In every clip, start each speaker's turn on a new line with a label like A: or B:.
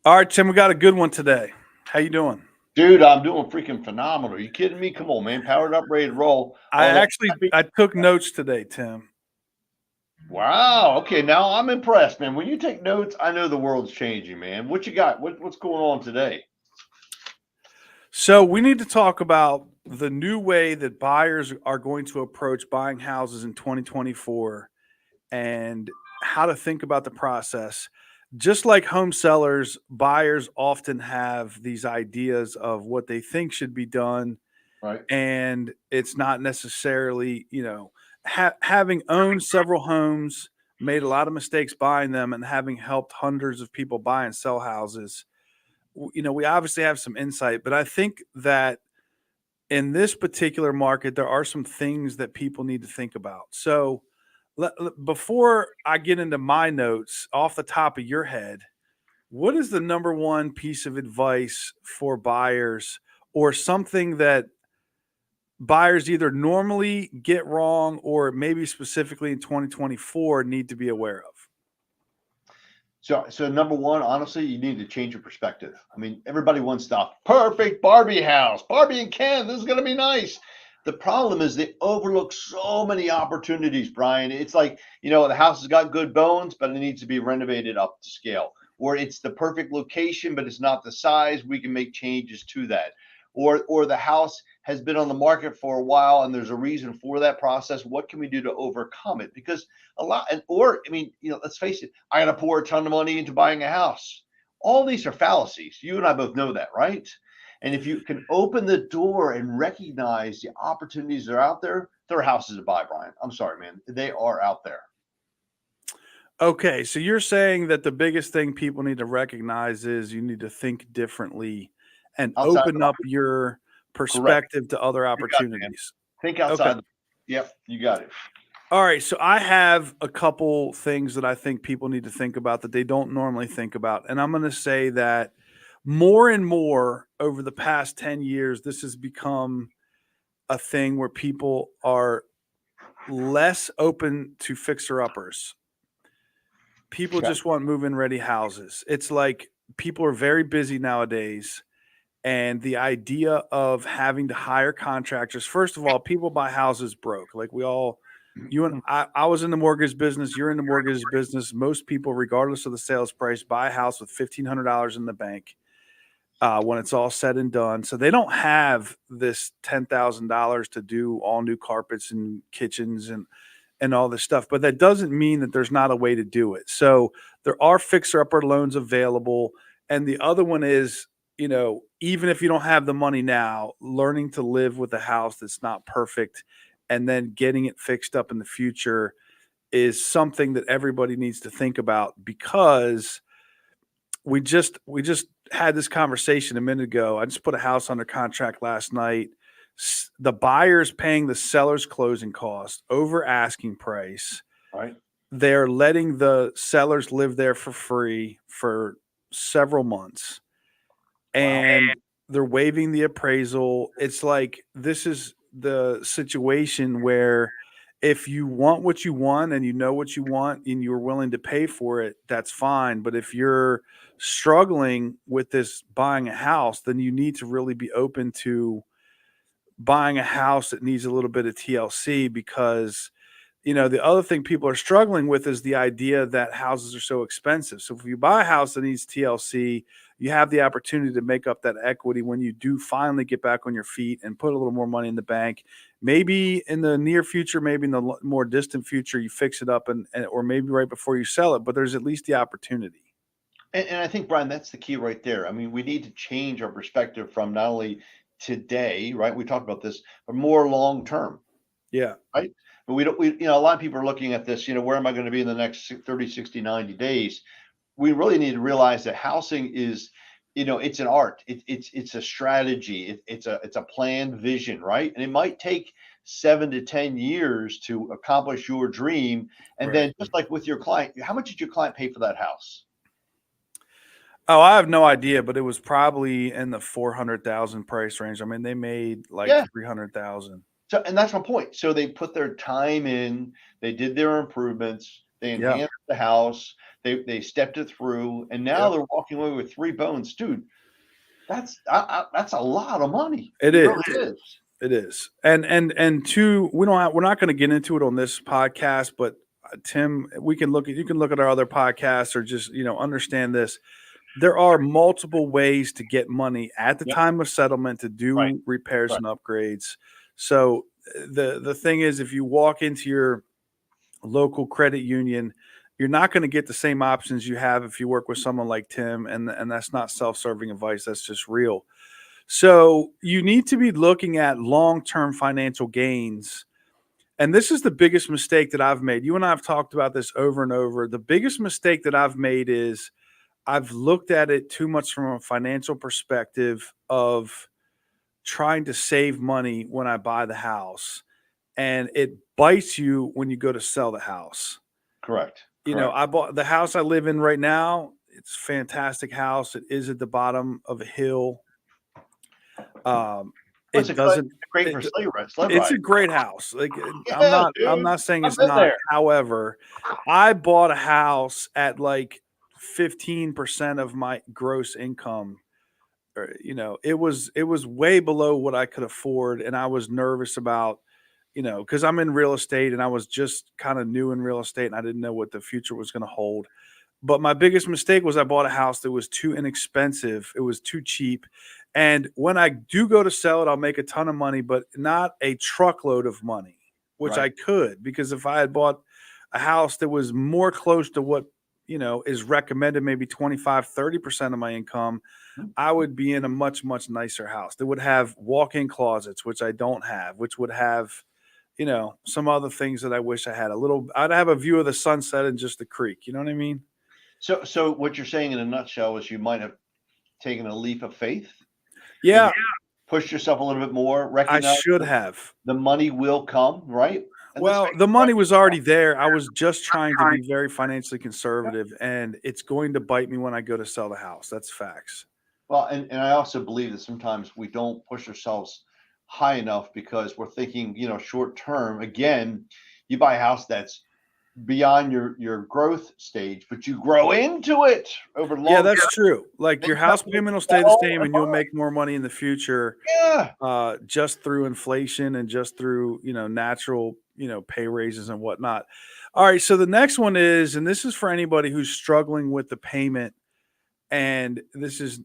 A: All right, Tim, we got a good one today. How you doing?
B: Dude, I'm doing freaking phenomenal. Are you kidding me? Come on, man. Powered up, ready to roll.
A: I
B: Although,
A: actually I took notes today, Tim.
B: wow. Okay, now I'm impressed, man. When you take notes, I know the world's changing, man. What you got? What's going on today?
A: So we need to talk about the new way that buyers are going to approach buying houses in 2024 and how to think about the process. Just like home sellers, buyers often have these ideas of what they think should be done,
B: Right.
A: and it's not necessarily, having owned several homes, made a lot of mistakes buying them, and having helped hundreds of people buy and sell houses. We obviously have some insight, but I think that in this particular market, there are some things that people need to think about. So, before I get into my notes, off the top of your head, what is the number one piece of advice for buyers, or something that buyers either normally get wrong or maybe specifically in 2024 need to be aware of?
B: So number one, honestly, you need to change your perspective. I mean, everybody wants the perfect Barbie house, Barbie and Ken. This is going to be nice. The problem is they overlook so many opportunities, Brian. It's like, the house has got good bones, but it needs to be renovated up to scale. Or it's the perfect location, but it's not the size. We can make changes to that. Or the house has been on the market for a while and there's a reason for that process. What can we do to overcome it? Because a lot, or I mean, let's face it, I got to pour a ton of money into buying a house. All these are fallacies. You and I both know that, right? And if you can open the door and recognize the opportunities that are out there, there are houses to buy, Brian. I'm sorry, man. They are out there.
A: Okay, so you're saying that the biggest thing people need to recognize is you need to think differently and
B: Outside
A: open
B: the
A: up
B: box.
A: your
B: Correct.
A: perspective to other
B: You got it, man.
A: opportunities.
B: Think
A: Okay.
B: outside the. Yep, you got it.
A: All right, so I have a couple things that I think people need to think about that they don't normally think about. And I'm going to say that more and more over the past 10 years, this has become a thing where people are less open to fixer uppers. People
B: Okay.
A: just want move-in ready houses. It's like people are very busy nowadays, and the idea of having to hire contractors. First of all, people buy houses broke. Like we all, you and I was in the mortgage business. You're in the mortgage business. Most people, regardless of the sales price, buy a house with $1,500 in the bank when it's all said and done. So they don't have this $10,000 to do all new carpets and kitchens and all this stuff. But that doesn't mean that there's not a way to do it. So there are fixer upper loans available. And the other one is, even if you don't have the money now, learning to live with a house that's not perfect and then getting it fixed up in the future is something that everybody needs to think about, because we just had this conversation a minute ago. I just put a house under contract last night. The buyer's paying the seller's closing cost over asking price.
B: Right.
A: They're letting the sellers live there for free for several months,
B: Wow.
A: and they're waiving the appraisal. It's like this is the situation where if you want what you want and you know what you want and you're willing to pay for it, that's fine. But if you're struggling with this buying a house, then you need to really be open to buying a house that needs a little bit of TLC, because the other thing people are struggling with is the idea that houses are so expensive. So if you buy a house that needs TLC, you have the opportunity to make up that equity when you do finally get back on your feet and put a little more money in the bank. Maybe in the near future, maybe in the more distant future, you fix it up, and or maybe right before you sell it. But there's at least the opportunity.
B: And I think, Brian, that's the key right there. I mean, we need to change our perspective from not only today, right? We talked about this, but more long term,
A: Yeah.
B: right? But we don't, a lot of people are looking at this, where am I going to be in the next 30, 60, 90 days? We really need to realize that housing is, it's an art. It's a strategy. It's a planned vision, right? And it might take 7 to 10 years to accomplish your dream. And
A: Right.
B: then just like with your client, how much did your client pay for that house?
A: Oh, I have no idea, but it was probably in the 400,000 price range. I mean, they made like
B: Yeah.
A: 300,000.
B: So, and that's my point. So they put their time in, they did their improvements, They
A: Yeah,
B: enhanced the house. They stepped it through, and now
A: yep.
B: they're walking away with 3 bones, dude. That's a lot of money.
A: It
B: It
A: is.
B: really is.
A: It is. And two, we're not going to get into it on this podcast, but Tim, you can look at our other podcasts or just, understand this. There are multiple ways to get money at the
B: Yep.
A: time of settlement to
B: Right.
A: do repairs
B: Right.
A: and upgrades. So the thing is, if you walk into your local credit union, you're not going to get the same options you have if you work with someone like Tim, and that's not self-serving advice, that's just real. So you need to be looking at long-term financial gains. And this is the biggest mistake that I've made. You and I have talked about this over and over. The biggest mistake that I've made is I've looked at it too much from a financial perspective of trying to save money when I buy the house. And it bites you when you go to sell the house.
B: Correct.
A: I bought the house I live in right now. It's a fantastic house. It is at the bottom of a hill.
B: It's
A: It doesn't.
B: great for sled
A: It's a
B: riding.
A: great house. Like
B: Yeah,
A: I'm
B: dude.
A: not saying
B: I've
A: it's
B: been
A: not.
B: there.
A: However, I bought a house at like 15% of my gross income. It was way below what I could afford, and I was nervous about, because I'm in real estate and I was just kind of new in real estate and I didn't know what the future was going to hold. But my biggest mistake was I bought a house that was too inexpensive. It was too cheap. And when I do go to sell it, I'll make a ton of money, but not a truckload of money, which I
B: Right.
A: could, because if I had bought a house that was more close to what, is recommended, maybe 25-30% of my income, I would be in a much, much nicer house that would have walk-in closets, which I don't have, which would have, some other things that I wish I had. I'd have a view of the sunset and just the creek. You know what I mean?
B: So what you're saying in a nutshell is you might have taken a leap of faith,
A: Yeah,
B: pushed yourself a little bit more,
A: I
B: recognize
A: should have.
B: the money will come, right? And let's
A: Well,
B: face
A: the
B: it,
A: money was already there. I was just trying to be very financially conservative, and it's going to bite me when I go to sell the house. That's facts.
B: well, and I also believe that sometimes we don't push ourselves high enough because we're thinking, short term. Again, you buy a house that's beyond your growth stage, but you grow into it over
A: Yeah,
B: long
A: that's
B: term.
A: true. Like
B: Then
A: your
B: you have
A: house
B: to
A: payment will stay the
B: sell
A: same,
B: and
A: and you'll
B: buy.
A: make more money in the future,
B: Yeah.
A: just through inflation and just through natural pay raises and whatnot. All right, so the next one is, and this is for anybody who's struggling with the payment, and this is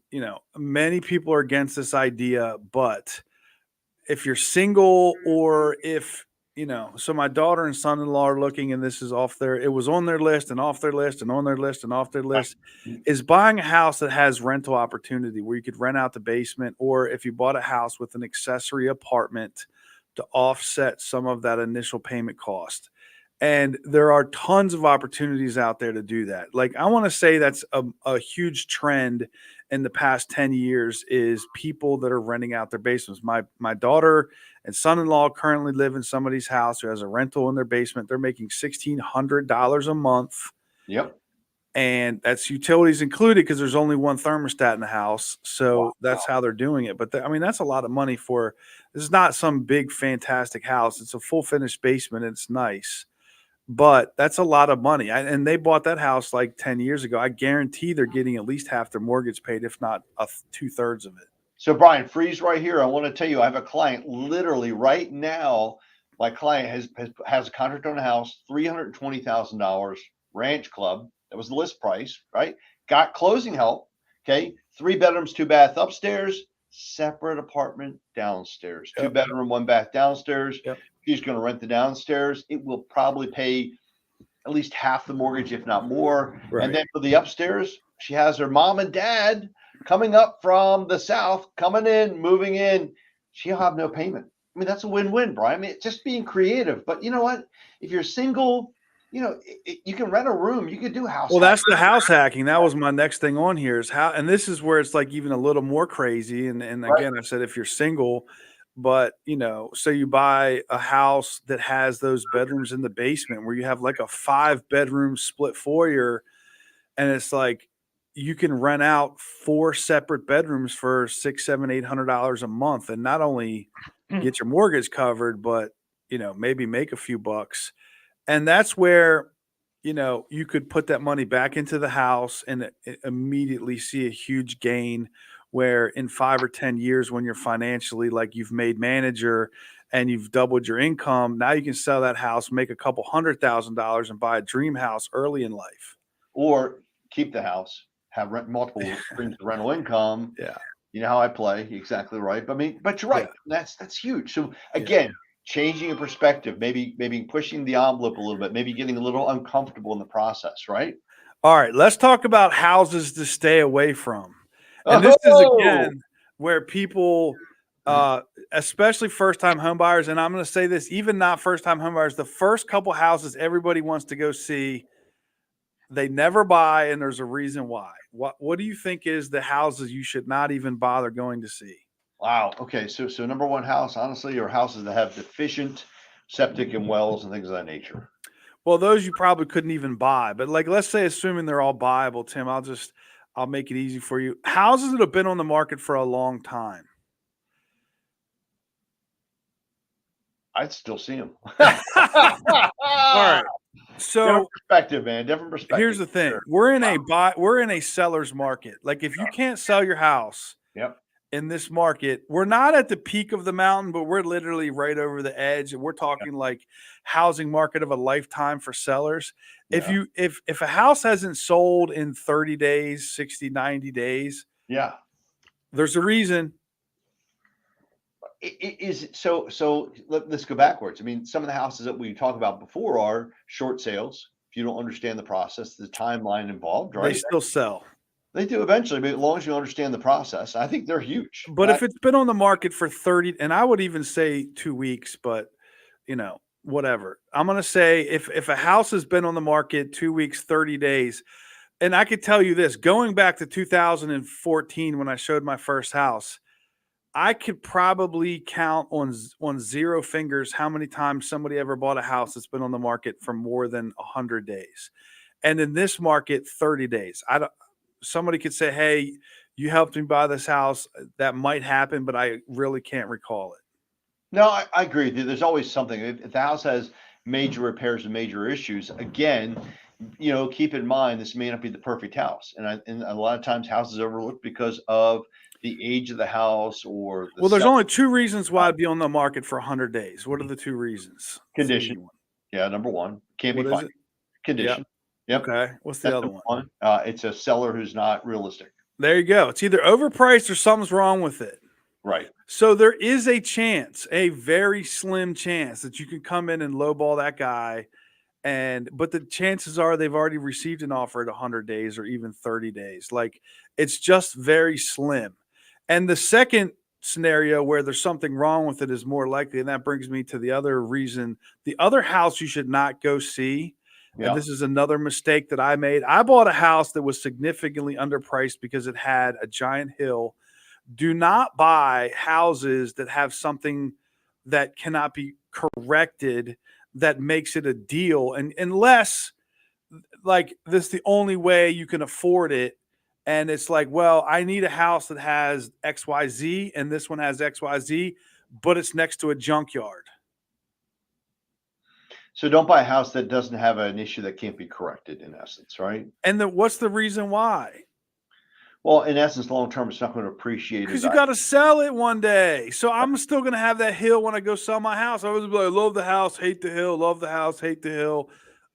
A: many people are against this idea, but if you're single or if so my daughter and son-in-law are looking, and this is it was on their list and off their list and on their list and off their list, is buying a house that has rental opportunity where you could rent out the basement, or if you bought a house with an accessory apartment to offset some of that initial payment cost. And there are tons of opportunities out there to do that. Like, I want to say that's a huge trend in the past 10 years is people that are renting out their basements. My daughter and son-in-law currently live in somebody's house who has a rental in their basement. They're making $1,600 a month,
B: Yep.
A: and that's utilities included because there's only one thermostat in the house. So that's how they're doing it. But I mean, that's a lot of money for this is not some big fantastic house. It's a full finished basement. And it's nice. But that's a lot of money, and they bought that house like 10 years ago. I guarantee they're getting at least half their mortgage paid, if not 2/3 of it.
B: So Brian, freeze right here. I want to tell you, I have a client literally right now. My client has a contract on a house, $320,000, ranch club. That was the list price, right? Got closing help. Okay, 3 bedrooms, 2 bath upstairs, separate apartment downstairs. 2
A: Yep.
B: bedroom, 1 bath downstairs.
A: Yep.
B: She's going to rent the downstairs. It will probably pay at least half the mortgage, if not more.
A: Right.
B: And then for the upstairs, she has her mom and dad coming up from the south, coming in, moving in. She'll have no payment. I mean, that's a win-win, Brian. I mean, it's just being creative. But you know what? If you're single, you can rent a room. You could do house.
A: Well, that's the house hacking. That was my next thing on here is how, and this is where it's like even a little more crazy. And again, I said if you're single, but so you buy a house that has those bedrooms in the basement where you have like a 5-bedroom split foyer, and it's like you can rent out 4 separate bedrooms for $600, $700, $800 a month, and not only get your mortgage covered, but maybe make a few bucks. And that's where you could put that money back into the house and immediately see a huge gain where in 5 or 10 years when you're financially like you've made manager and you've doubled your income, now you can sell that house, make a couple $100,000 and buy a dream house early in life.
B: Or keep the house, have multiple streams of rental income.
A: Yeah.
B: You know how I play, exactly right. But but you're right.
A: Yeah.
B: That's huge. So again, changing your perspective, maybe pushing the envelope a little bit, maybe getting a little uncomfortable in the process, right?
A: All right, let's talk about houses to stay away from. And this is again where people, especially first-time home buyers, and I'm going to say this, even not first-time home buyers, the first couple houses everybody wants to go see, they never buy, and there's a reason why. What do you think is the houses you should not even bother going to see?
B: Wow. Okay. So number one house, honestly, are houses that have deficient septic and wells and things of that nature.
A: Well, those you probably couldn't even buy, but like let's say assuming they're all buyable, Tim, I'll make it easy for you. Houses that have been on the market for a long time.
B: I'd still see them.
A: All right. So
B: different perspective, man. Different perspective.
A: Here's the thing.
B: Sure.
A: We're in a seller's market. Like if you can't sell your house in this market, we're not at the peak of the mountain, but we're literally right over the edge. And we're talking like housing market of a lifetime for sellers.
B: Yeah.
A: If a house hasn't sold in 30 days, 60, 90 days, there's a reason.
B: Let's go backwards. I mean, some of the houses that we talked about before are short sales. If you don't understand the process, the timeline involved, right?
A: They still sell.
B: They do eventually, but as long as you understand the process, I think they're huge.
A: But if it's been on the market for 30, and I would even say 2 weeks, but whatever. I'm going to say if a house has been on the market 2 weeks, 30 days, and I could tell you this, going back to 2014 when I showed my first house, I could probably count on 0 fingers how many times somebody ever bought a house that's been on the market for more than 100 days. And in this market, 30 days. Somebody could say, hey, you helped me buy this house. That might happen, but I really can't recall it.
B: No, I agree. There's always something. If the house has major repairs and major issues, again, keep in mind, this may not be the perfect house. And a lot of times houses are overlooked because of the age of the house or
A: there's only 2 reasons why I'd be on the market for 100 days. What are the 2 reasons?
B: Condition. Yeah, number one. Can't be fine. Condition.
A: Yep. Okay. What's the other one?
B: It's a seller who's not realistic.
A: There you go. It's either overpriced or something's wrong with it.
B: Right.
A: So there is a chance, a very slim chance that you can come in and lowball that guy. But the chances are they've already received an offer at 100 days or even 30 days. Like it's just very slim. And the second scenario where there's something wrong with it is more likely. And that brings me to the other reason, the other house you should not go see. Yeah. And this is another mistake that I made. I bought a house that was significantly underpriced because it had a giant hill. Do not buy houses that have something that cannot be corrected that makes it a deal. And unless like this is the only way you can afford it. And it's like, well, I need a house that has XYZ and this one has XYZ, but it's next to a junkyard.
B: So don't buy a house that doesn't have an issue that can't be corrected, in essence, right?
A: And then what's the reason why?
B: Well, in essence, long term, it's not going to appreciate it.
A: Because you got to sell it one day. So I'm still going to have that hill when I go sell my house. I was like, love the house, hate the hill, love the house, hate the hill.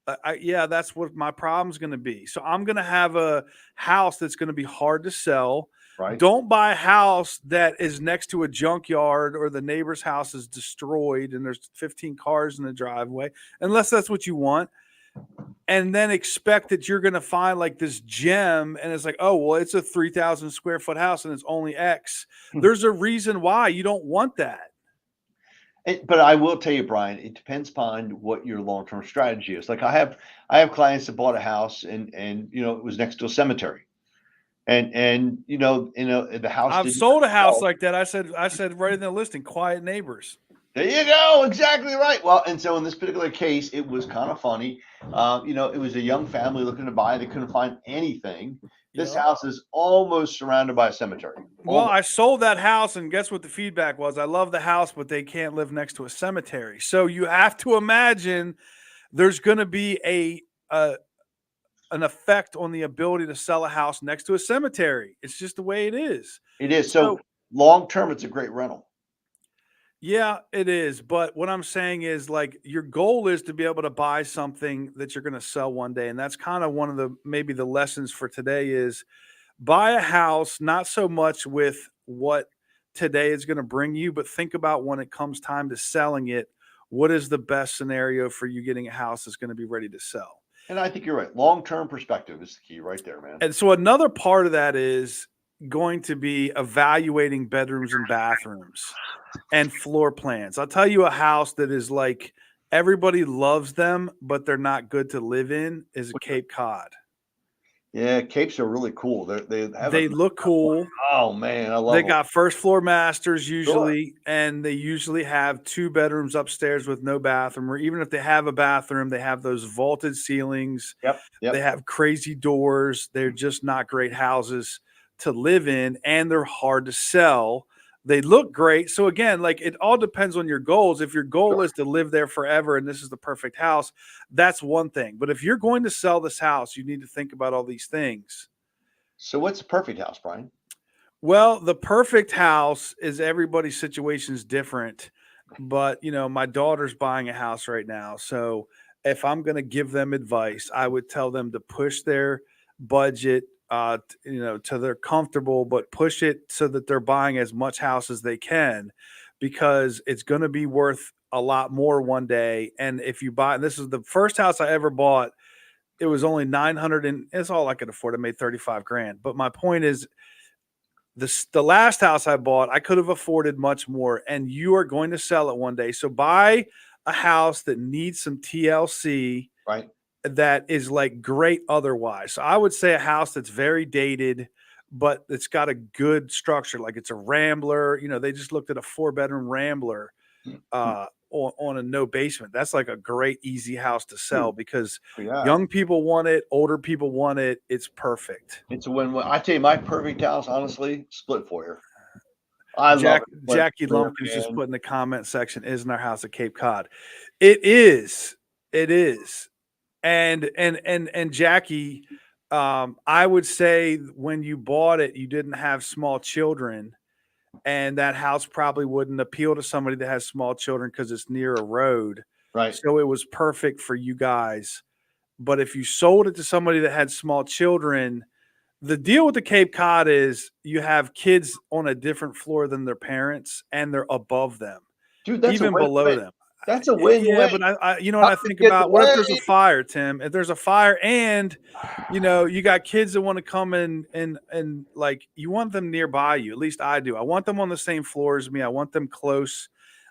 A: That's what my problem's going to be. So I'm going to have a house that's going to be hard to sell.
B: Right.
A: Don't buy a house that is next to a junkyard or the neighbor's house is destroyed and there's 15 cars in the driveway, unless that's what you want. And then expect that you're going to find like this gem and it's like, oh, well, it's a 3,000 square foot house and it's only X. There's a reason why you don't want that.
B: But I will tell you, Brian, it depends upon what your long-term strategy is. Like I have clients that bought a house and it was next to a cemetery. And the house.
A: I've sold a house like that. I said right in the listing, quiet neighbors.
B: There you go. Exactly right. Well, and so in this particular case, it was kind of funny. It was a young family looking to buy. They couldn't find anything. This house is almost surrounded by a cemetery.
A: Well, I sold that house, and guess what the feedback was? I love the house, but they can't live next to a cemetery. So you have to imagine there's going to be an effect on the ability to sell a house next to a cemetery. It's just the way it is.
B: It is. So
A: So
B: long term, it's a great rental.
A: yeah, it is. But what I'm saying is like your goal is to be able to buy something that you're going to sell one day. And that's kind of one of the maybe the lessons for today is buy a house, not so much with what today is going to bring you, but think about when it comes time to selling it, what is the best scenario for you getting a house that's going to be ready to sell?
B: And I think you're right. Long term perspective is the key right there, man.
A: And so another part of that is going to be evaluating bedrooms and bathrooms and floor plans. I'll tell you a house that is like everybody loves them, but they're not good to live in is a Cape Cod.
B: Yeah, capes are really cool. They have
A: They look cool.
B: oh man, I love
A: They
B: them.
A: got first floor masters
B: Sure.
A: usually, and they usually have 2 bedrooms upstairs with no bathroom, or even if they have a bathroom, they have those vaulted ceilings.
B: Yep.
A: They have crazy doors. They're just not great houses to live in, and they're hard to sell. They look great. So again, like it all depends on your goals. If your goal
B: Sure.
A: is to live there forever and this is the perfect house, that's one thing. But if you're going to sell this house, you need to think about all these things.
B: So what's the perfect house, Brian?
A: Well, the perfect house is everybody's situation is different, but my daughter's buying a house right now. So if I'm going to give them advice, I would tell them to push their budget, to they're comfortable, but push it so that they're buying as much house as they can because it's going to be worth a lot more one day. And if you buy, this is the first house I ever bought. It was only 900 and it's all I could afford. I made 35 grand. But my point is, the last house I bought, I could have afforded much more, and you are going to sell it one day. So buy a house that needs some TLC
B: Right.
A: that is like great otherwise. So I would say a house that's very dated, but it's got a good structure, like it's a Rambler. They just looked at a 4-bedroom Rambler on a no basement. That's like a great, easy house to sell because
B: Yeah.
A: young people want it, older people want it. It's perfect.
B: It's a win-win. I tell you, my perfect house, honestly, split foyer. I love it.
A: Jackie Lumpkins just put in the comment section, isn't our house at Cape Cod? It is. It is. And Jackie, I would say when you bought it, you didn't have small children, and that house probably wouldn't appeal to somebody that has small children because it's near a road.
B: Right.
A: So it was perfect for you guys. But if you sold it to somebody that had small children, the deal with the Cape Cod is you have kids on a different floor than their parents, and they're above them,
B: Dude, that's
A: even
B: a
A: below
B: win-win.
A: them.
B: That's a win-win.
A: Yeah, but I you know what I think about? What if there's a fire, Tim? If there's a fire and you got kids that want to come in and like you want them nearby you. At least I do. I want them on the same floor as me. I want them close.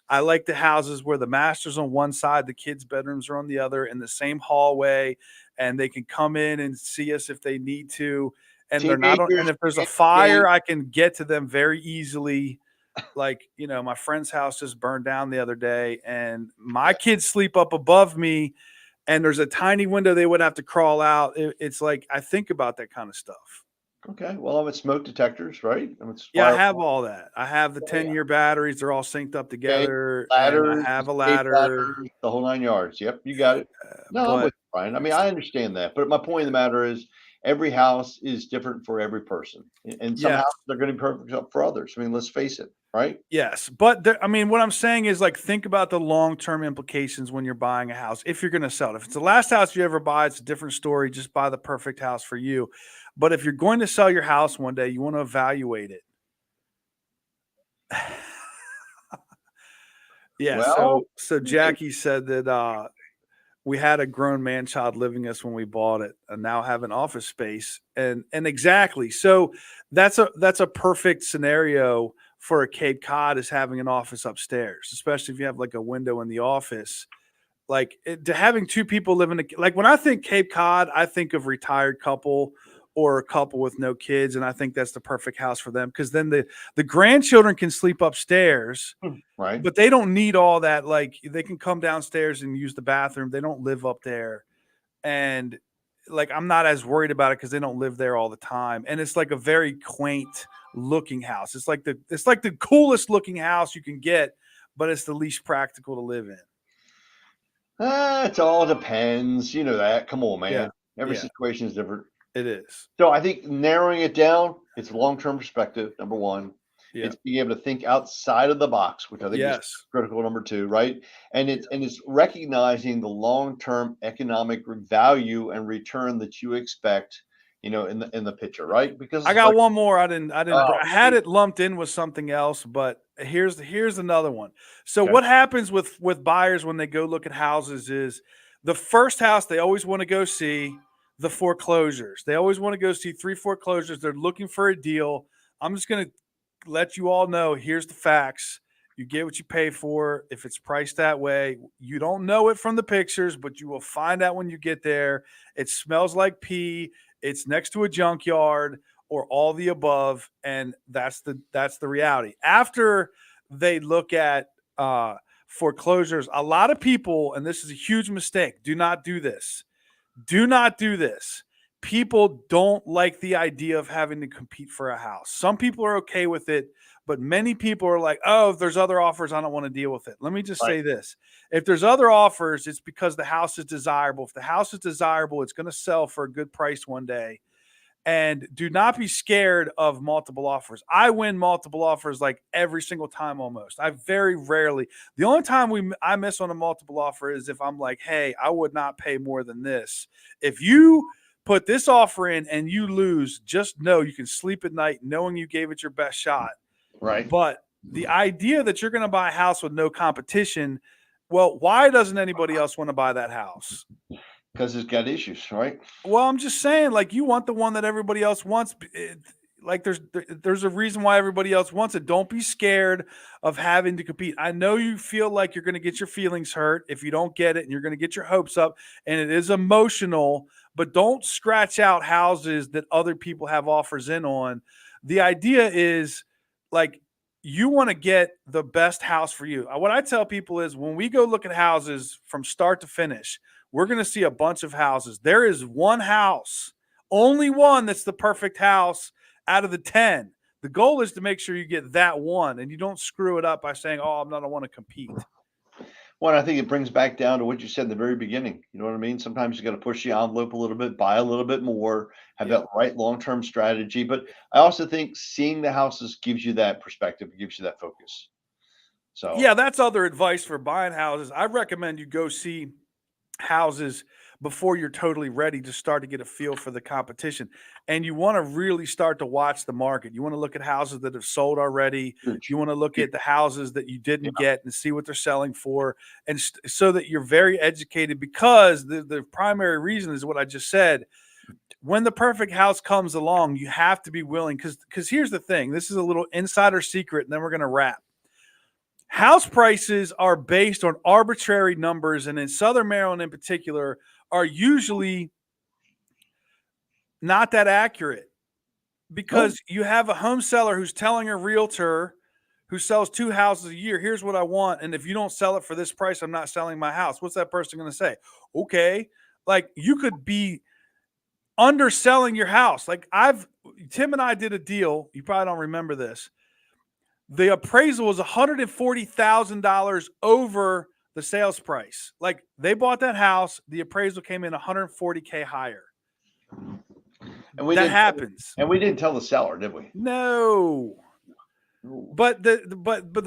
A: I like the houses where the master's on one side, the kids' bedrooms are on the other, in the same hallway, and they can come in and see us if they need to. And they're not on, and if there's a fire, I can get to them very easily. Like, my friend's house just burned down the other day, and my kids sleep up above me, and there's a tiny window they would have to crawl out. It's like I think about that kind of stuff.
B: Okay. Well, I'm at smoke detectors, right?
A: Yeah, I have all that. I have the 10-year batteries. They're all synced up together.
B: Ladders,
A: and I have a
B: escape
A: ladder.
B: ladders, the whole 9 yards. Yep, you got it. No, I'm with you, Brian. I mean, I understand that, but my point of the matter is every house is different for every person, and some houses are going to be perfect for others. I mean, let's face it, right?
A: Yes, but what I'm saying is like think about the long-term implications when you're buying a house. If you're going to sell it, if it's the last house you ever buy, it's a different story. Just buy the perfect house for you. But if you're going to sell your house one day, you want to evaluate it. Yeah.
B: Well,
A: so Jackie said that we had a grown man child living us when we bought it, and now have an office space, and exactly. So that's a perfect scenario for a Cape Cod, is having an office upstairs, especially if you have like a window in the office. Like to having 2 people living, like when I think Cape Cod, I think of retired couple or a couple with no kids, and I think that's the perfect house for them because then the grandchildren can sleep upstairs,
B: right?
A: but they don't need all that. Like they can come downstairs and use the bathroom. They don't live up there, and like I'm not as worried about it because they don't live there all the time. And it's like a very quaint looking house. It's like the coolest looking house you can get, but it's the least practical to live in.
B: It all depends. You know that. Come on,
A: Yeah.
B: man. Every
A: Yeah,
B: situation is different.
A: it is.
B: So I think narrowing it down, it's long-term perspective, number one.
A: Yeah.
B: It's being able to think outside of the box, which I think is
A: Yes.
B: critical, number two, right? And
A: Yeah.
B: it's recognizing the long-term economic value and return that you expect, in the picture, right?
A: I
B: Because
A: got
B: like,
A: one more. I had
B: shoot,
A: it lumped in with something else, but here's another one. So
B: okay,
A: what happens with buyers when they go look at houses is the first house they always want to go see the foreclosures. They always want to go see 3 foreclosures. They're looking for a deal. I'm just going to let you all know, here's the facts. You get what you pay for. If it's priced that way, you don't know it from the pictures, but you will find out when you get there. It smells like pee. It's next to a junkyard or all the above, and that's the reality. After they look at foreclosures, a lot of people, and this is a huge mistake, do not do this. Do not do this. People don't like the idea of having to compete for a house. Some people are okay with it, but many people are like, oh, if there's other offers, I don't want to deal with it. Let me just
B: right.
A: say this. If there's other offers, it's because the house is desirable. If the house is desirable, it's going to sell for a good price one day. And do not be scared of multiple offers. I win multiple offers like every single time almost. I very rarely. The only time I miss on a multiple offer is if I'm like, hey, I would not pay more than this. If you put this offer in and you lose, just know you can sleep at night knowing you gave it your best shot.
B: Right.
A: But the idea that you're going to buy a house with no competition, well, why doesn't anybody else want to buy that house?
B: Because it's got issues, right?
A: Well, I'm just saying, like, you want the one that everybody else wants. Like, there's a reason why everybody else wants it. Don't be scared of having to compete. I know you feel like you're going to get your feelings hurt if you don't get it, and you're going to get your hopes up, and it is emotional. But don't scratch out houses that other people have offers in on. The idea is, like, you want to get the best house for you. What I tell people is when we go look at houses from start to finish, we're going to see a bunch of houses. There is one house, only one that's the perfect house out of the 10. The goal is to make sure you get that one and you don't screw it up by saying, oh, I'm not, I want to compete.
B: Well, I think it brings back down to what you said in the very beginning. You know what I mean? Sometimes you got to push the envelope a little bit, buy a little bit more, have
A: Yeah.
B: that right long-term strategy. But I also think seeing the houses gives you that perspective, gives you that focus. So
A: Yeah, that's other advice for buying houses. I recommend you go see houses before you're totally ready to start to get a feel for the competition. And you want to really start to watch the market. You want to look at houses that have sold already.
B: huge.
A: You want to look
B: Huge.
A: at the houses that you
B: Yeah.
A: didn't get and see what they're selling for. And so that you're very educated, because the primary reason is what I just said. When the perfect house comes along, you have to be willing, because here's the thing. This is a little insider secret, and then we're going to wrap. House prices are based on arbitrary numbers, and in Southern Maryland in particular, are usually not that accurate, because you have a home seller who's telling a realtor who sells 2 houses a year, here's what I want. And if you don't sell it for this price, I'm not selling my house. What's that person going to say? Okay. Like, you could be underselling your house. Like, Tim and I did a deal. You probably don't remember this. The appraisal was $140,000 over the sales price. Like, they bought that house, the appraisal came in $140K higher.
B: And we
A: That
B: didn't
A: happens.
B: And we didn't tell the seller, did we?
A: No.
B: Ooh.
A: But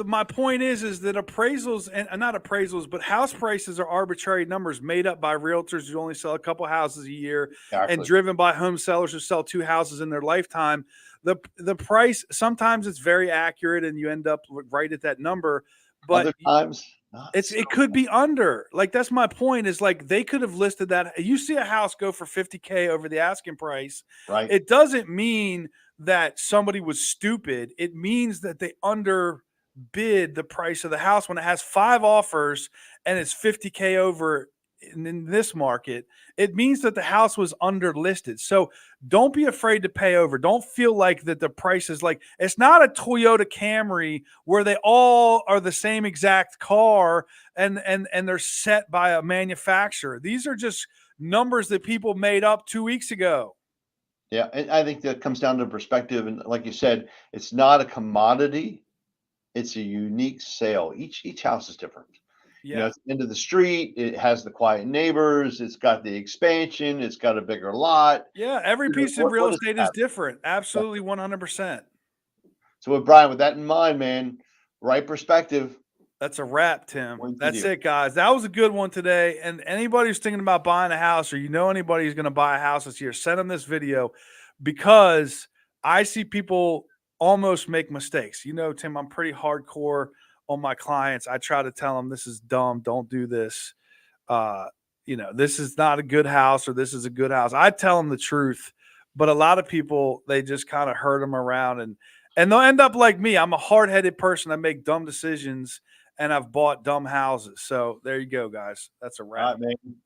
A: my point is that appraisals, and not appraisals, but house prices are arbitrary numbers made up by realtors who only sell a couple houses a year, and
B: Exactly.
A: driven by home sellers who sell 2 houses in their lifetime. The price, sometimes it's very accurate and you end up right at that number, but
B: Other times, not
A: it could be under. Like, that's my point, is like, they could have listed that. You see a house go for $50K over the asking price.
B: right.
A: It doesn't mean that somebody was stupid. It means that they underbid the price of the house when it has 5 offers and it's $50K over in this market. It means that the house was underlisted. So don't be afraid to pay over. Don't feel like that the price is like, it's not a Toyota Camry where they all are the same exact car and they're set by a manufacturer. These are just numbers that people made up 2 weeks ago.
B: Yeah, and I think that comes down to perspective. And like you said, it's not a commodity; it's a unique sale. Each house is different. You know,
A: Yeah.
B: it's the end of the street. It has the quiet neighbors. It's got the expansion. It's got a bigger lot.
A: Yeah. Every
B: You know,
A: piece of real
B: what does
A: estate
B: it
A: is
B: have?
A: different. Absolutely 100%.
B: So with Brian, with that in mind, man, right perspective
A: That's a wrap, Tim.
B: wins the
A: That's
B: deal.
A: it, guys. That was a good one today. And anybody who's thinking about buying a house, or you know anybody who's going to buy a house this year, send them this video, because I see people almost make mistakes. You know, Tim, I'm pretty hardcore on my clients. I try to tell them this is dumb. Don't do this. Uh, you know, this is not a good house, or this is a good house. I tell them the truth, but a lot of people, they just kind of herd them around, and they'll end up like me. I'm a hard-headed person. I make dumb decisions, and I've bought dumb houses. So there you go, guys. That's a
B: All
A: wrap.
B: right, man.